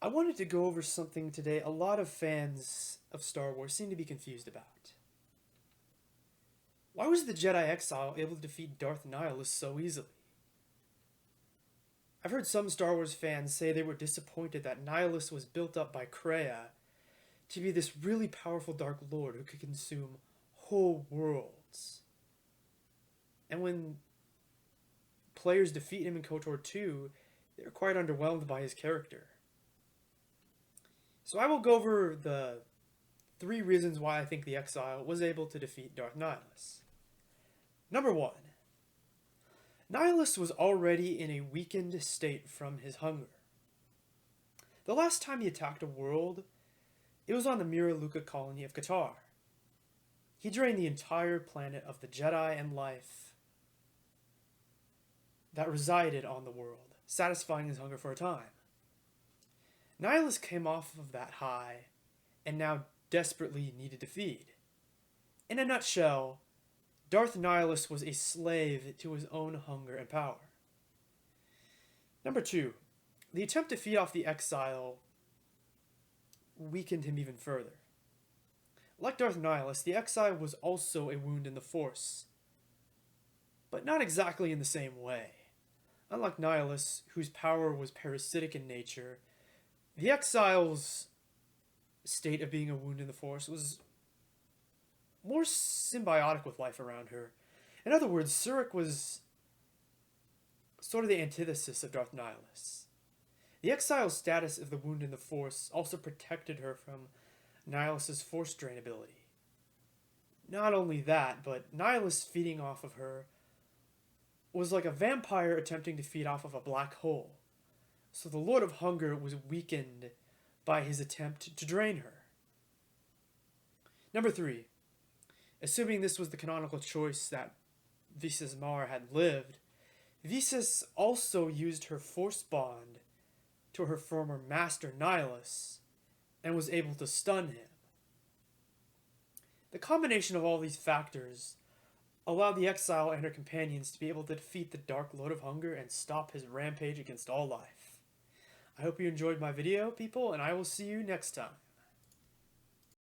I wanted to go over something today a lot of fans of Star Wars seem to be confused about. Why was the Jedi Exile able to defeat Darth Nihilus so easily? I've heard some Star Wars fans say they were disappointed that Nihilus was built up by Kreia to be this really powerful Dark Lord who could consume whole worlds. And when players defeat him in KOTOR 2, they're quite underwhelmed by his character. So I will go over the 3 reasons why I think the Exile was able to defeat Darth Nihilus. Number 1. Nihilus was already in a weakened state from his hunger. The last time he attacked a world, it was on the Meetra colony of KOTOR. He drained the entire planet of the Jedi and life that resided on the world, satisfying his hunger for a time. Nihilus came off of that high and now desperately needed to feed. In a nutshell, Darth Nihilus was a slave to his own hunger and power. Number 2. The attempt to feed off the Exile weakened him even further. Like Darth Nihilus, the Exile was also a wound in the Force, but not exactly in the same way. Unlike Nihilus, whose power was parasitic in nature, the Exile's state of being a wound in the Force was more symbiotic with life around her. In other words, Surik was sort of the antithesis of Darth Nihilus. The Exile's status of the wound in the Force also protected her from Nihilus's Force drain ability. Not only that, but Nihilus feeding off of her was like a vampire attempting to feed off of a black hole. So the Lord of Hunger was weakened by his attempt to drain her. Number 3. Assuming this was the canonical choice that Visas Mar had lived, Visas also used her Force bond to her former master Nihilus and was able to stun him. The combination of all these factors allowed the Exile and her companions to be able to defeat the Dark Lord of Hunger and stop his rampage against all life. I hope you enjoyed my video, people, and I will see you next time.